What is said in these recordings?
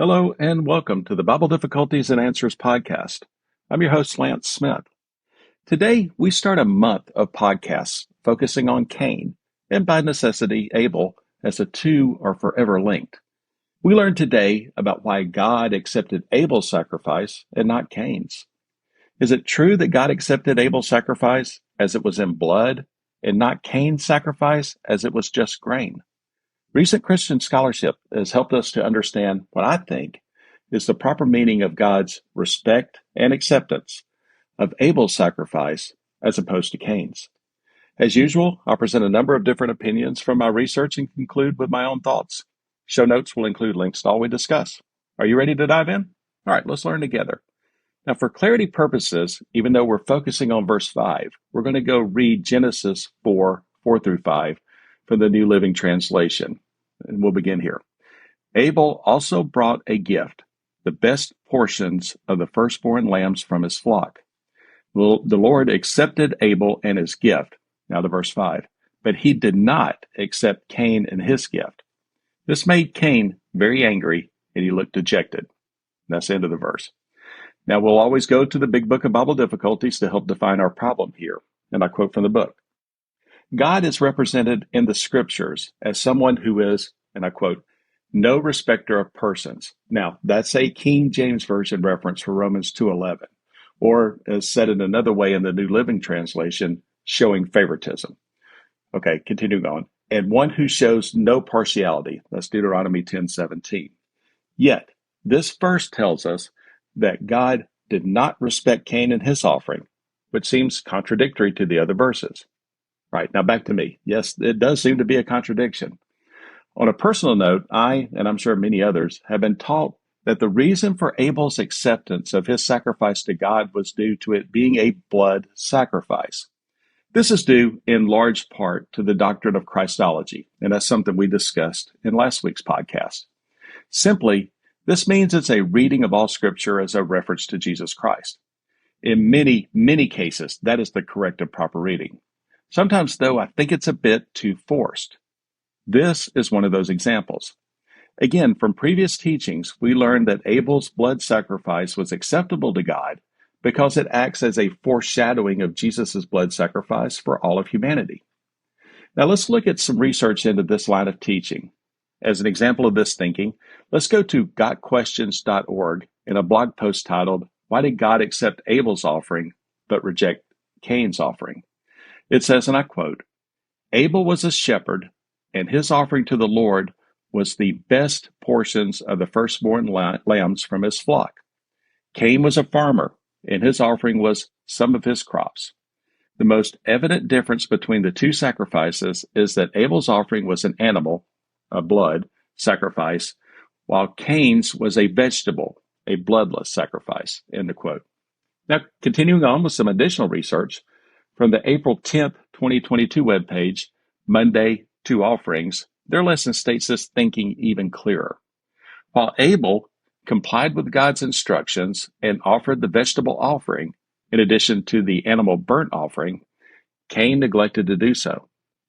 Hello and welcome to the Bible Difficulties and Answers podcast. I'm your host, Lance Smith. Today, we start a month of podcasts focusing on Cain, and by necessity, Abel, as the two are forever linked. We learn today about why God accepted Abel's sacrifice and not Cain's. Is it true that God accepted Abel's sacrifice as it was in blood and not Cain's sacrifice as it was just grain? Recent Christian scholarship has helped us to understand what I think is the proper meaning of God's respect and acceptance of Abel's sacrifice as opposed to Cain's. As usual, I'll present a number of different opinions from my research and conclude with my own thoughts. Show notes will include links to all we discuss. Are you ready to dive in? All right, let's learn together. Now, for clarity purposes, even though we're focusing on verse 5, we're going to go read Genesis 4 through 5 from the New Living Translation. And we'll begin here. Abel also brought a gift, the best portions of the firstborn lambs from his flock. The Lord accepted Abel and his gift. Now to verse 5. But he did not accept Cain and his gift. This made Cain very angry, and he looked dejected. That's the end of the verse. Now we'll always go to the Big Book of Bible Difficulties to help define our problem here. And I quote from the book. God is represented in the scriptures as someone who is, and I quote, no respecter of persons. Now, that's a King James Version reference for Romans 2:11, or as said in another way in the New Living Translation, showing favoritism. Okay, continuing on. And one who shows no partiality. That's Deuteronomy 10:17. Yet, this verse tells us that God did not respect Cain and his offering, which seems contradictory to the other verses. Right, now back to me. Yes, it does seem to be a contradiction. On a personal note, I, and I'm sure many others, have been taught that the reason for Abel's acceptance of his sacrifice to God was due to it being a blood sacrifice. This is due in large part to the doctrine of Christology, and that's something we discussed in last week's podcast. Simply, this means it's a reading of all Scripture as a reference to Jesus Christ. In many, many cases, that is the correct and proper reading. Sometimes, though, I think it's a bit too forced. This is one of those examples. Again, from previous teachings, we learned that Abel's blood sacrifice was acceptable to God because it acts as a foreshadowing of Jesus' blood sacrifice for all of humanity. Now, let's look at some research into this line of teaching. As an example of this thinking, let's go to gotquestions.org in a blog post titled, Why Did God Accept Abel's Offering but Reject Cain's Offering? It says, and I quote, Abel was a shepherd, and his offering to the Lord was the best portions of the firstborn lambs from his flock. Cain was a farmer, and his offering was some of his crops. The most evident difference between the two sacrifices is that Abel's offering was an animal, a blood sacrifice, while Cain's was a vegetable, a bloodless sacrifice. End of quote. Now, continuing on with some additional research, from the April 10th, 2022 webpage, Monday, Two Offerings, their lesson states this thinking even clearer. While Abel complied with God's instructions and offered the vegetable offering, in addition to the animal burnt offering, Cain neglected to do so.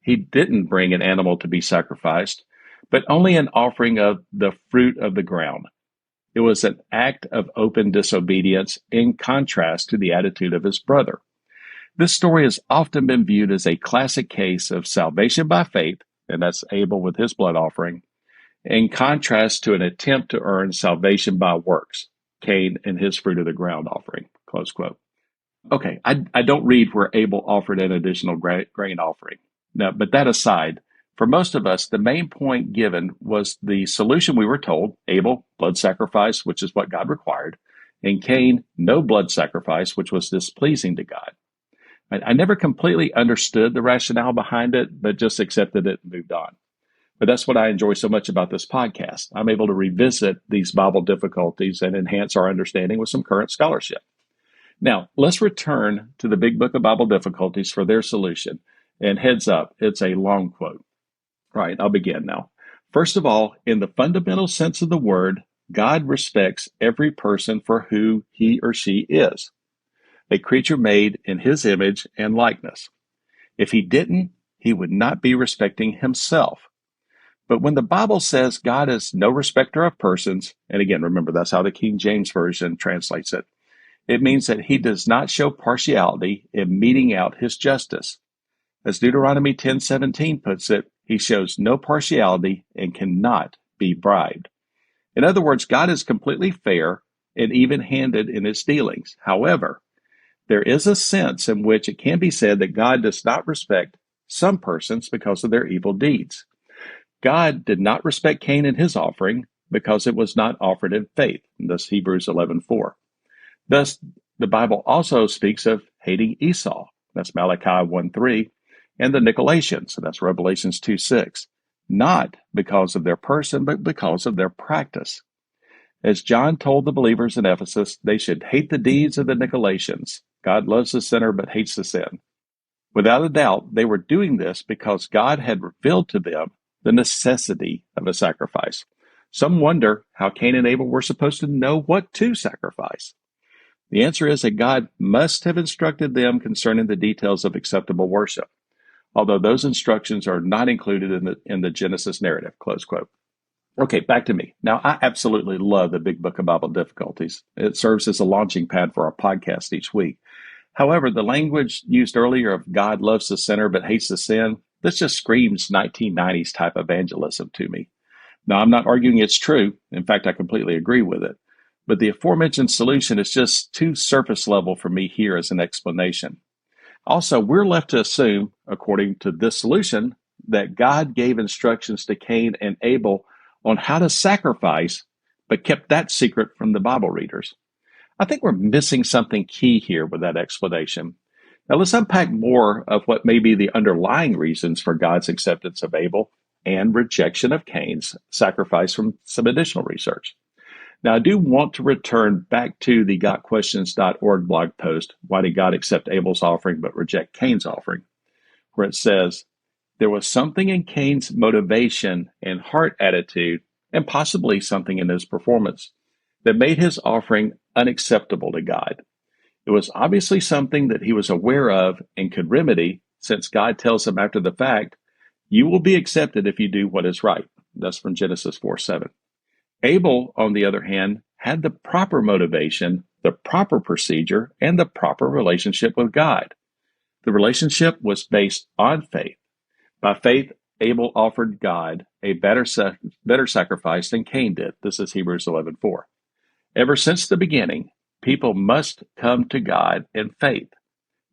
He didn't bring an animal to be sacrificed, but only an offering of the fruit of the ground. It was an act of open disobedience in contrast to the attitude of his brother. This story has often been viewed as a classic case of salvation by faith, and that's Abel with his blood offering, in contrast to an attempt to earn salvation by works, Cain and his fruit of the ground offering, close quote. Okay, I don't read where Abel offered an additional grain offering. Now, but that aside, for most of us, the main point given was the solution we were told, Abel, blood sacrifice, which is what God required, and Cain, no blood sacrifice, which was displeasing to God. I never completely understood the rationale behind it, but just accepted it and moved on. But that's what I enjoy so much about this podcast. I'm able to revisit these Bible difficulties and enhance our understanding with some current scholarship. Now, let's return to the Big Book of Bible Difficulties for their solution. And heads up, it's a long quote. Right, I'll begin now. First of all, in the fundamental sense of the word, God respects every person for who he or she is, a creature made in his image and likeness. If he didn't, he would not be respecting himself. But when the Bible says God is no respecter of persons, and again, remember that's how the King James Version translates it, it means that he does not show partiality in meting out his justice. As Deuteronomy 10:17 puts it, he shows no partiality and cannot be bribed. In other words, God is completely fair and even-handed in his dealings. However, there is a sense in which it can be said that God does not respect some persons because of their evil deeds. God did not respect Cain and his offering because it was not offered in faith. And thus Hebrews 11:4. Thus, the Bible also speaks of hating Esau. That's Malachi 1:3, and the Nicolaitans. That's Revelations 2:6. Not because of their person, but because of their practice. As John told the believers in Ephesus, they should hate the deeds of the Nicolaitans. God loves the sinner but hates the sin. Without a doubt, they were doing this because God had revealed to them the necessity of a sacrifice. Some wonder how Cain and Abel were supposed to know what to sacrifice. The answer is that God must have instructed them concerning the details of acceptable worship, although those instructions are not included in the Genesis narrative, close quote. Okay, back to me. Now, I absolutely love the Big Book of Bible Difficulties. It serves as a launching pad for our podcast each week. However, the language used earlier of God loves the sinner but hates the sin, this just screams 1990s type evangelism to me. Now, I'm not arguing it's true. In fact, I completely agree with it. But the aforementioned solution is just too surface level for me here as an explanation. Also, we're left to assume, according to this solution, that God gave instructions to Cain and Abel on how to sacrifice, but kept that secret from the Bible readers. I think we're missing something key here with that explanation. Now, let's unpack more of what may be the underlying reasons for God's acceptance of Abel and rejection of Cain's sacrifice from some additional research. Now, I do want to return back to the gotquestions.org blog post, Why Did God Accept Abel's Offering but Reject Cain's Offering? Where it says, there was something in Cain's motivation and heart attitude, and possibly something in his performance, that made his offering unacceptable to God. It was obviously something that he was aware of and could remedy, since God tells him after the fact, you will be accepted if you do what is right. That's from Genesis 4:7. Abel, on the other hand, had the proper motivation, the proper procedure, and the proper relationship with God. The relationship was based on faith. By faith, Abel offered God a better sacrifice than Cain did. This is Hebrews 11:4. Ever since the beginning, people must come to God in faith.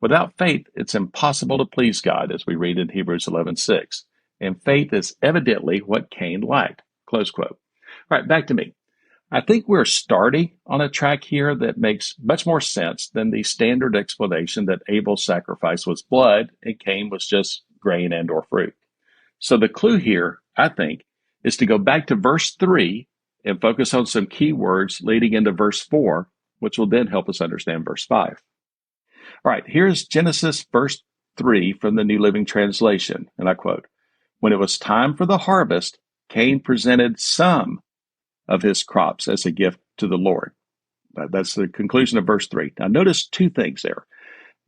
Without faith, it's impossible to please God, as we read in Hebrews 11:6. And faith is evidently what Cain lacked. Close quote. All right, back to me. I think we're starting on a track here that makes much more sense than the standard explanation that Abel's sacrifice was blood and Cain was just grain and or fruit. So the clue here, I think, is to go back to verse 3 and focus on some key words leading into verse 4, which will then help us understand verse 5. All right, here's Genesis verse 3 from the New Living Translation, and I quote, when it was time for the harvest, Cain presented some of his crops as a gift to the Lord. That's the conclusion of verse 3. Now notice two things there.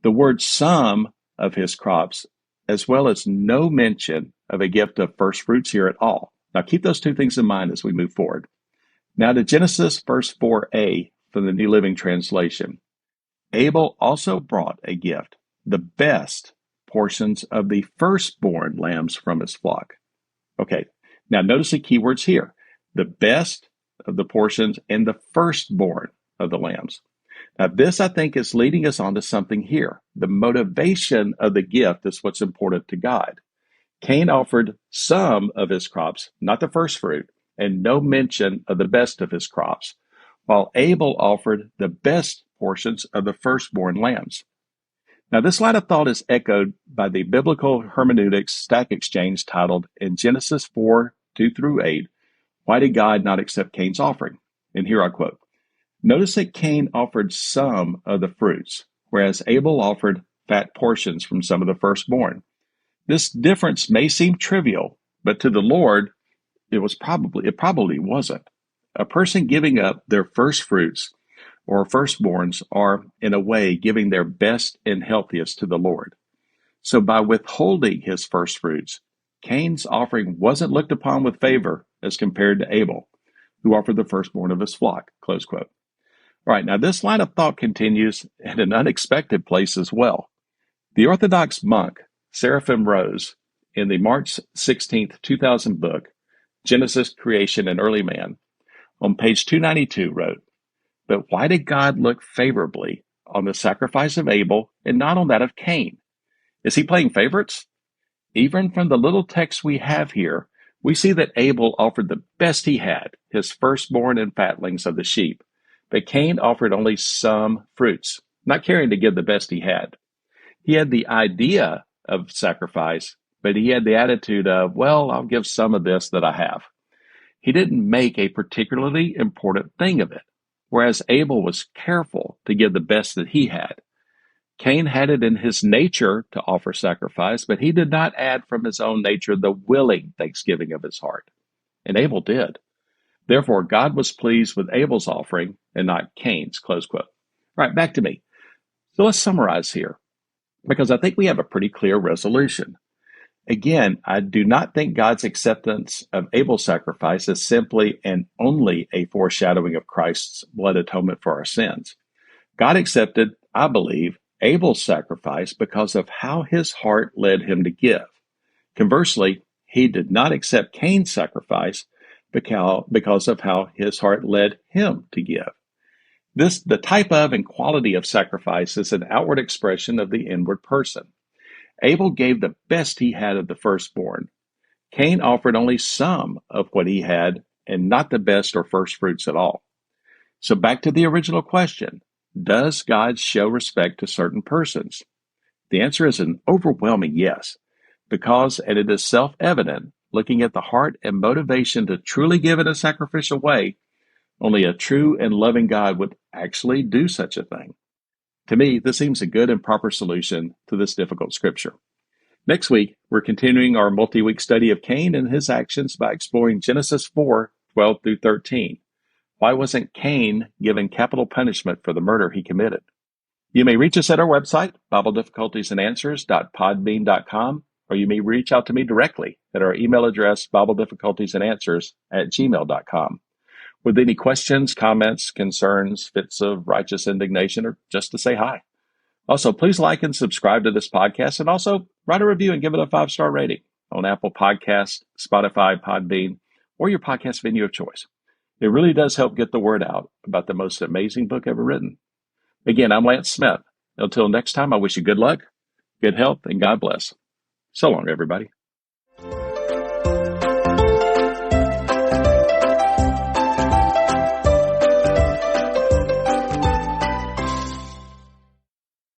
The word some of his crops, as well as no mention of a gift of first fruits here at all. Now keep those two things in mind as we move forward. Now to Genesis verse 4a from the New Living Translation. Abel also brought a gift, the best portions of the firstborn lambs from his flock. Okay, now notice the key words here. The best of the portions and the firstborn of the lambs. Now, this, I think, is leading us on to something here. The motivation of the gift is what's important to God. Cain offered some of his crops, not the first fruit, and no mention of the best of his crops, while Abel offered the best portions of the firstborn lambs. Now, this line of thought is echoed by the biblical hermeneutics stack exchange titled in Genesis 4:2-8, Why did God not accept Cain's offering? And here I quote, notice that Cain offered some of the fruits, whereas Abel offered fat portions from some of the firstborn. This difference may seem trivial, but to the Lord, it probably wasn't. A person giving up their first fruits or firstborns are, in a way, giving their best and healthiest to the Lord. So by withholding his first fruits, Cain's offering wasn't looked upon with favor as compared to Abel, who offered the firstborn of his flock, close quote. All right, now this line of thought continues in an unexpected place as well. The Orthodox monk, Seraphim Rose, in the March 16th, 2000 book, Genesis, Creation, and Early Man, on page 292 wrote, "But why did God look favorably on the sacrifice of Abel and not on that of Cain? Is he playing favorites? Even from the little text we have here, we see that Abel offered the best he had, his firstborn and fatlings of the sheep, but Cain offered only some fruits, not caring to give the best he had. He had the idea of sacrifice, but he had the attitude of, well, I'll give some of this that I have. He didn't make a particularly important thing of it, whereas Abel was careful to give the best that he had. Cain had it in his nature to offer sacrifice, but he did not add from his own nature the willing thanksgiving of his heart. And Abel did. Therefore, God was pleased with Abel's offering and not Cain's, close quote. All right, back to me. So let's summarize here, because I think we have a pretty clear resolution. Again, I do not think God's acceptance of Abel's sacrifice is simply and only a foreshadowing of Christ's blood atonement for our sins. God accepted, I believe, Abel's sacrifice because of how his heart led him to give. Conversely, he did not accept Cain's sacrifice because of how his heart led him to give. The type of and quality of sacrifice is an outward expression of the inward person. Abel gave the best he had of the firstborn. Cain offered only some of what he had and not the best or first fruits at all. So back to the original question, does God show respect to certain persons? The answer is an overwhelming yes, because, and it is self-evident, looking at the heart and motivation to truly give in a sacrificial way, only a true and loving God would actually do such a thing. To me, this seems a good and proper solution to this difficult scripture. Next week, we're continuing our multi-week study of Cain and his actions by exploring Genesis 4:12 through 13. Why wasn't Cain given capital punishment for the murder he committed? You may reach us at our website, BibleDifficultiesAndAnswers.podbean.com, or you may reach out to me directly at our email address, BibleDifficultiesAndAnswers@gmail.com, with any questions, comments, concerns, fits of righteous indignation, or just to say hi. Also, please like and subscribe to this podcast, and also write a review and give it a 5-star rating on Apple Podcasts, Spotify, Podbean, or your podcast venue of choice. It really does help get the word out about the most amazing book ever written. Again, I'm Lance Smith. Until next time, I wish you good luck, good health, and God bless. So long, everybody.